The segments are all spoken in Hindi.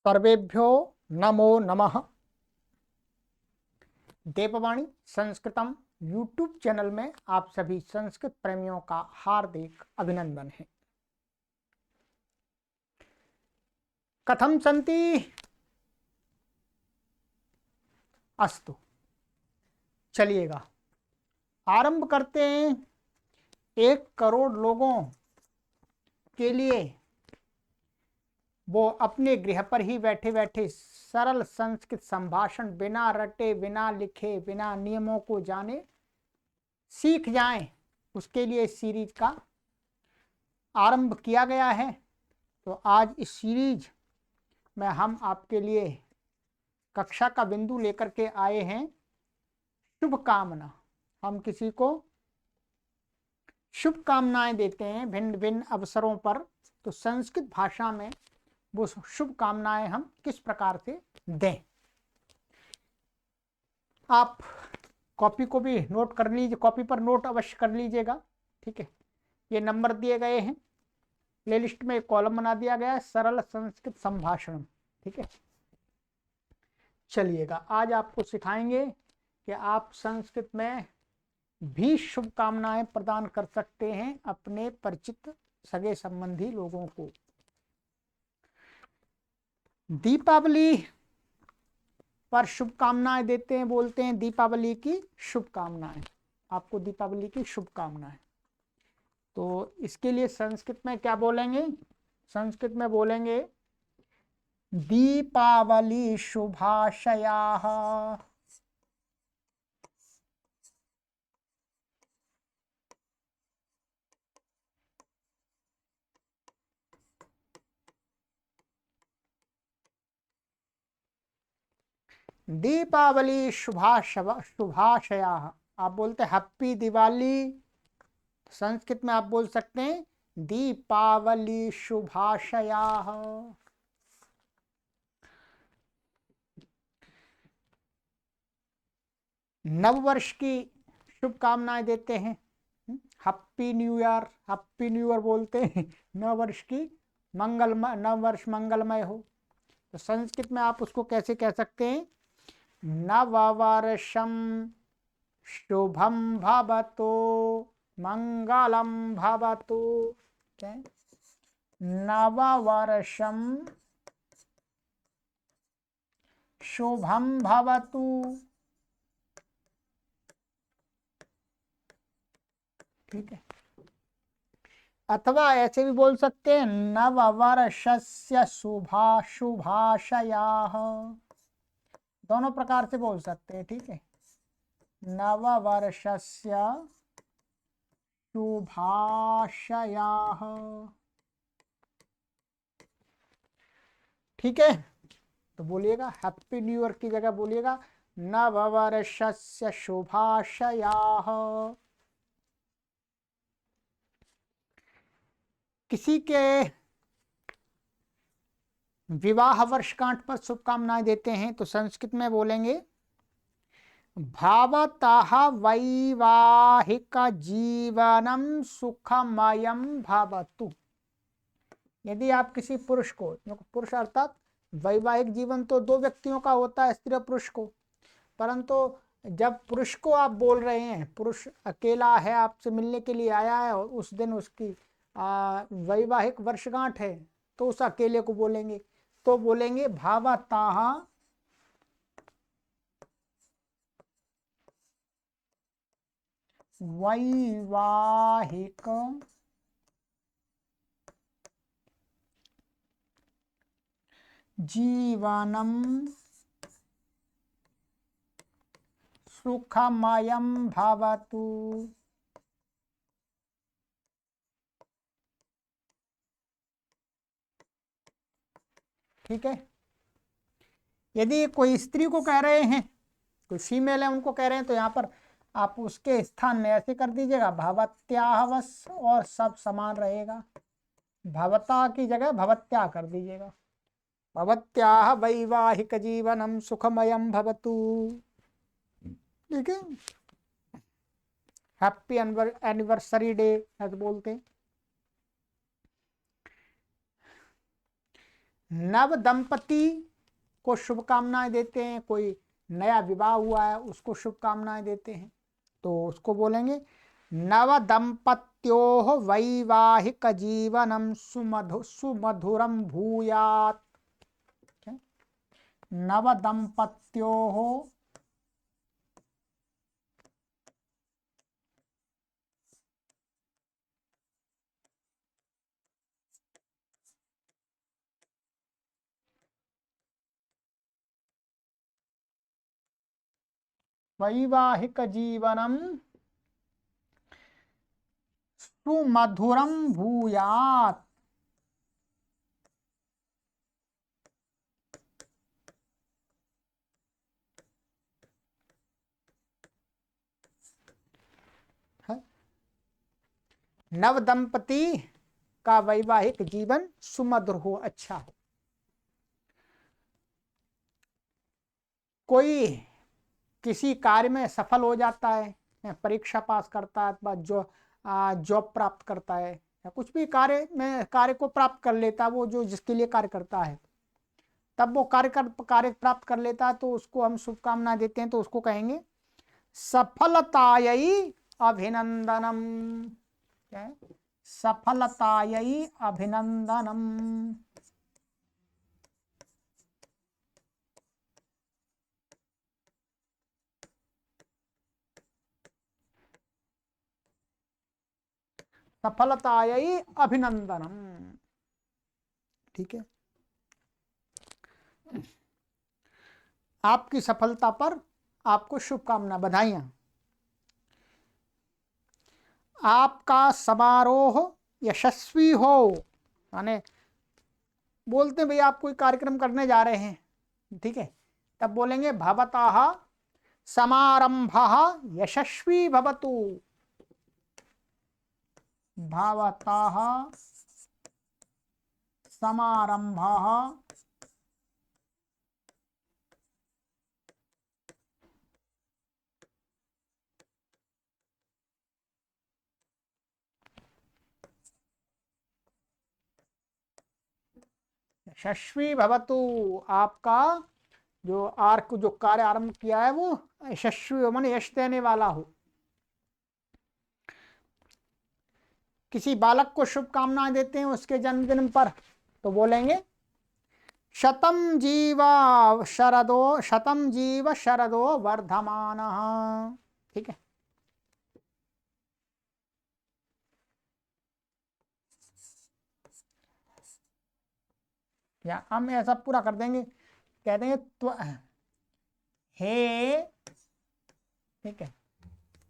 सर्वेभ्यो नमो नमः। देववाणी संस्कृतम यूट्यूब चैनल में आप सभी संस्कृत प्रेमियों का हार्दिक अभिनंदन है। कथम सन्ति? अस्तु, चलिएगा आरंभ करते हैं। 1 करोड़ लोगों के लिए वो अपने गृह पर ही बैठे बैठे सरल संस्कृत संभाषण बिना रटे, बिना लिखे, बिना नियमों को जाने सीख जाएं, उसके लिए इस सीरीज का आरंभ किया गया है। तो आज इस सीरीज में हम आपके लिए कक्षा का बिंदु लेकर के आए हैं शुभकामना। हम किसी को शुभकामनाएं देते हैं भिन्न भिन्न अवसरों पर, तो संस्कृत भाषा में वो शुभकामनाएं हम किस प्रकार से दें। आप कॉपी को भी नोट कर लीजिए, कॉपी पर नोट अवश्य कर लीजिएगा, ठीक है। ये नंबर दिए गए हैं, प्लेलिस्ट में एक कॉलम बना दिया गया है सरल संस्कृत संभाषण, ठीक है। चलिएगा आज आपको सिखाएंगे कि आप संस्कृत में भी शुभकामनाएं प्रदान कर सकते हैं अपने परिचित सगे संबंधी लोगों को। दीपावली पर शुभकामनाएं देते हैं, बोलते हैं दीपावली की शुभकामनाएं, आपको दीपावली की शुभकामनाएं। तो इसके लिए संस्कृत में क्या बोलेंगे? संस्कृत में बोलेंगे दीपावली शुभाशयाः। दीपावली शुभाशयाः। आप बोलते हैप्पी दिवाली, संस्कृत में आप बोल सकते हैं दीपावली शुभाशयाः। नववर्ष की शुभकामनाएं देते हैं, happy new year, happy new year बोलते हैं। नववर्ष की मंगलमय, नववर्ष मंगलमय हो। तो संस्कृत में आप उसको कैसे कह सकते हैं? नववर्षम शुभम भवतु मंगलम भवतु। नववर्षम शुभम भवतु, ठीक है। अथवा ऐसे भी बोल सकते हैं नववर्षस्य शुभाशयाः। दोनों प्रकार से बोल सकते हैं, ठीक है। नववर्षस्य शुभाशयाः, ठीक है। तो बोलिएगा हैप्पी न्यू ईयर की जगह बोलिएगा नववर्षस्य शुभाशयाः। किसी के विवाह वर्षगांठ पर शुभकामनाएं देते हैं तो संस्कृत में बोलेंगे भावतः वैवाहिक जीवनम सुखमयम भवतु। यदि आप किसी पुरुष को, पुरुष अर्थात वैवाहिक जीवन तो 2 व्यक्तियों का होता है, स्त्री और पुरुष को, परंतु जब पुरुष को आप बोल रहे हैं, पुरुष अकेला है, आपसे मिलने के लिए आया है और उस दिन उसकी वैवाहिक वर्षगांठ है, तो उस अकेले को बोलेंगे, तो बोलेंगे भावतः वैवाहिक जीवनम सुखमयम भवतु। ठीक है। यदि कोई स्त्री को कह रहे हैं, कोई फीमेल है उनको कह रहे हैं, तो यहाँ पर आप उसके स्थान में ऐसे कर दीजिएगा भवत्याहवस, और सब समान रहेगा। भवता की जगह भवत्या कर दीजिएगा। भवत्याह वैवाहिक जीवनम सुखमयम भवतु, ठीक है। हैप्पी एनिवर्सरी डे ऐसे बोलते हैं। नव दंपति को शुभकामनाएं देते हैं, कोई नया विवाह हुआ है उसको शुभकामनाएं देते हैं, तो उसको बोलेंगे नव दंपत्योः वैवाहिक जीवनम सुमधुरम भूयात्। नव दंपत्योः वैवाहिक जीवनम सुमधुरम भूयात्। नव दंपति का वैवाहिक जीवन सुमधुर हो, अच्छा हो। कोई किसी कार्य में सफल हो जाता है, परीक्षा पास करता है अथवा जॉब प्राप्त करता है, या कुछ भी कार्य को प्राप्त कर लेता है, वो जो जिसके लिए कार्य करता है, तब वो कार्य प्राप्त कर लेता है, तो उसको हम शुभकामना देते हैं, तो उसको कहेंगे सफलतायै अभिनंदनम। क्या है? सफलतायै अभिनंदनम। सफलतायै अभिनंदनम। ठीक है, आपकी सफलता पर आपको शुभकामना, बधाइयां। आपका समारोह यशस्वी हो, माने बोलते हैं भाई आप कोई कार्यक्रम करने जा रहे हैं, ठीक है, तब बोलेंगे भवतः समारंभः यशस्वी भवतु। भवतः समारंभः यशस्वी भवतु। आपका जो कार्य आरंभ किया है वो यशस्वी माने यश देने वाला हो। किसी बालक को शुभकामनाएं देते हैं उसके जन्मदिन पर, तो बोलेंगे शतम जीव शरदो वर्धमानः। ठीक है, या हम ऐसा पूरा कर देंगे, कह देंगे हे, ठीक है,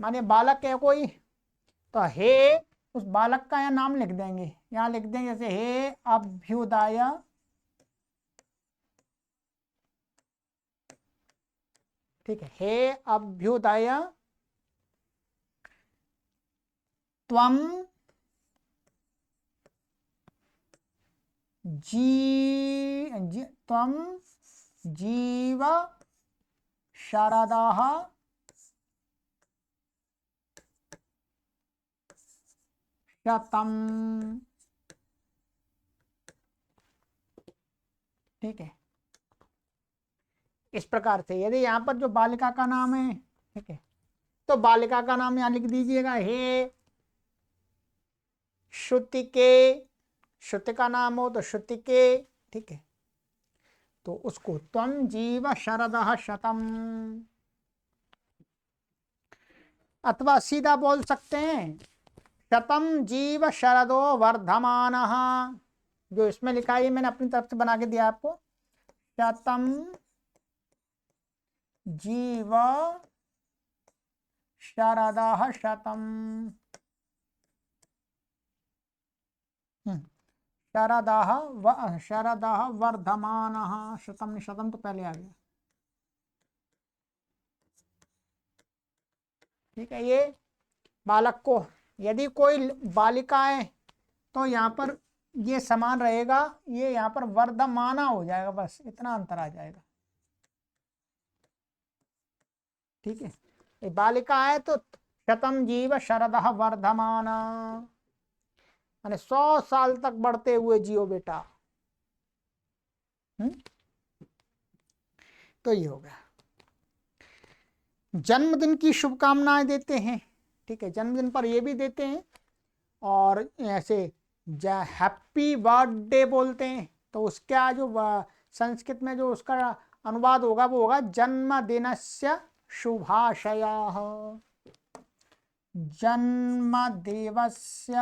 माने बालक है कोई, तो हे उस बालक का यहाँ नाम लिख देंगे, यहाँ लिख देंगे जैसे हे अभ्युदय, ठीक है, हे अभ्युदय त्वम त्वम जीव शरदः शतम। ठीक है, इस प्रकार से यदि यहाँ पर जो बालिका का नाम है, ठीक है, तो बालिका का नाम यहाँ लिख दीजिएगा हे श्रुतिके, श्रुति का नाम हो तो श्रुतिके, ठीक है, तो उसको त्वम जीव शरदः शतम, अथवा सीधा बोल सकते हैं शतम जीव शरदो वर्धमानः। जो इसमें लिखा है मैंने अपनी तरफ से बना के दिया आपको, शतम जीव शरदः शतम, शरदः वर्धमानः शतम, शतम तो पहले आ गया। ठीक है, ये बालक को, यदि कोई बालिका है तो यहाँ पर ये समान रहेगा, ये यहाँ पर वर्धमाना हो जाएगा, बस इतना अंतर आ जाएगा। ठीक है, ये बालिका है तो शतम जीव शरदः वर्धमाना, माने 100 साल तक बढ़ते हुए जियो बेटा। तो ये हो गया। जन्मदिन की शुभकामनाएं देते हैं, ठीक है, जन्मदिन पर ये भी देते हैं। और ऐसे हैप्पी बर्थडे बोलते हैं, तो उसका जो संस्कृत में जो उसका अनुवाद होगा वो होगा जन्मदिनस्य शुभाशयाः। जन्मदेवस्य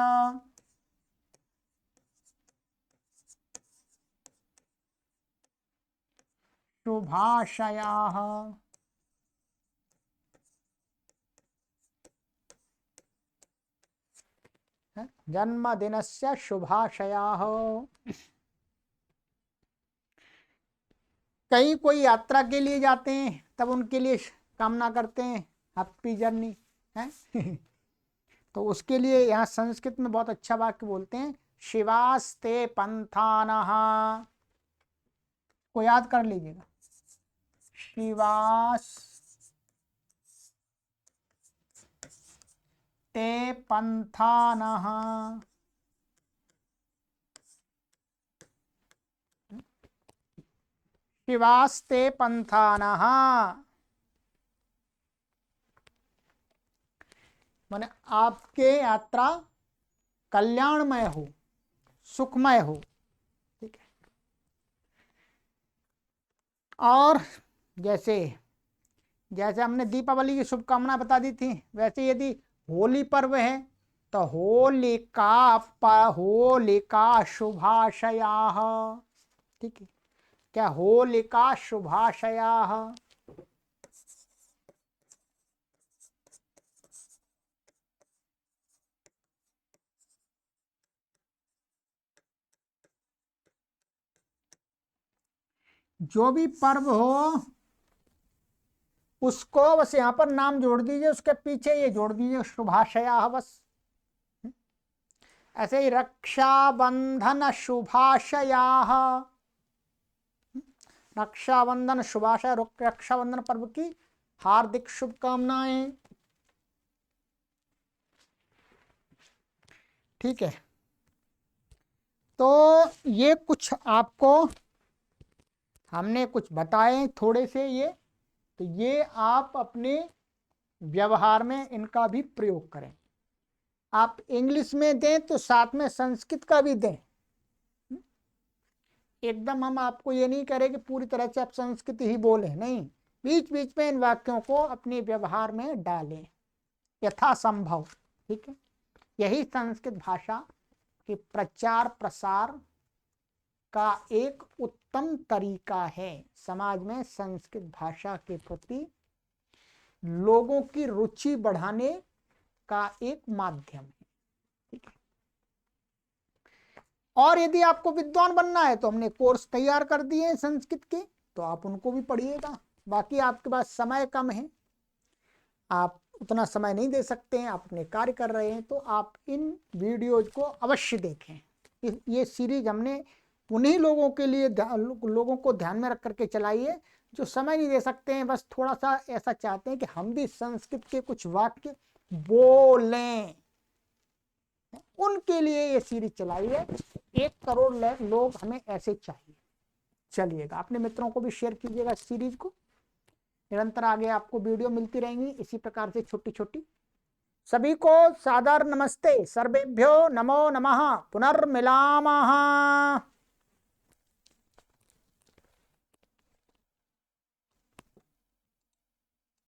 शुभाशयाः। जन्मदिनस्य शुभाशयाः। कहीं कोई यात्रा के लिए जाते हैं तब उनके लिए कामना करते हैं हैप्पी जर्नी है। तो उसके लिए यहाँ संस्कृत में बहुत अच्छा वाक्य बोलते हैं, शिवास्ते पंथानः। को याद कर लीजिएगा, शिवास्ते पंथानः। शिवास्ते पंथानः माने आपके यात्रा कल्याणमय हो, सुखमय हो, ठीक है। और जैसे जैसे हमने दीपावली की शुभकामना बता दी थी, वैसे यदि होली पर्व है तो होलिका शुभाशयाः, ठीक है। क्या होलिका शुभाशयाः। जो भी पर्व हो उसको बस यहाँ पर नाम जोड़ दीजिए, उसके पीछे ये जोड़ दीजिए शुभाशयाः बस। ऐसे ही रक्षाबंधन शुभाशयाः, रक्षाबंधन शुभाशय, रक्षाबंधन पर्व की हार्दिक शुभकामनाएं, ठीक है। तो ये कुछ आपको हमने कुछ बताए थोड़े से ये, तो ये आप अपने व्यवहार में इनका भी प्रयोग करें। आप इंग्लिश में दें तो साथ में संस्कृत का भी दें। एकदम हम आपको ये नहीं करें कि पूरी तरह से आप संस्कृत ही बोलें, नहीं, बीच बीच में इन वाक्यों को अपने व्यवहार में डालें यथासंभव, ठीक है। यही संस्कृत भाषा के प्रचार प्रसार का एक उत्तम तरीका है। समाज में संस्कृत भाषा के प्रति लोगों की रुचि बढ़ाने का एक माध्यम है, ठीक है। और यदि आपको विद्वान बनना है तो हमने कोर्स तैयार कर दिए हैं संस्कृत के, तो आप उनको भी पढ़िएगा। बाकी आपके पास समय कम है, आप उतना समय नहीं दे सकते हैं, आप अपने कार्य कर रहे हैं, तो आप इन वीडियोज को अवश्य देखें। ये सीरीज हमने उन्हीं लोगों के लिए लोगों को ध्यान में रख करके चलाई है जो समय नहीं दे सकते हैं, बस थोड़ा सा ऐसा चाहते हैं कि हम भी संस्कृत के कुछ वाक्य बोलें, उनके लिए ये सीरीज चलाई है। 1 करोड़ लोग हमें ऐसे चाहिए। चलिएगा, अपने मित्रों को भी शेयर कीजिएगा इस सीरीज को। निरंतर आगे आपको वीडियो मिलती रहेंगी इसी प्रकार से छोटी छोटी। सभी को सादर नमस्ते, सर्वेभ्यो नमो नमः, पुनर्मिलामः।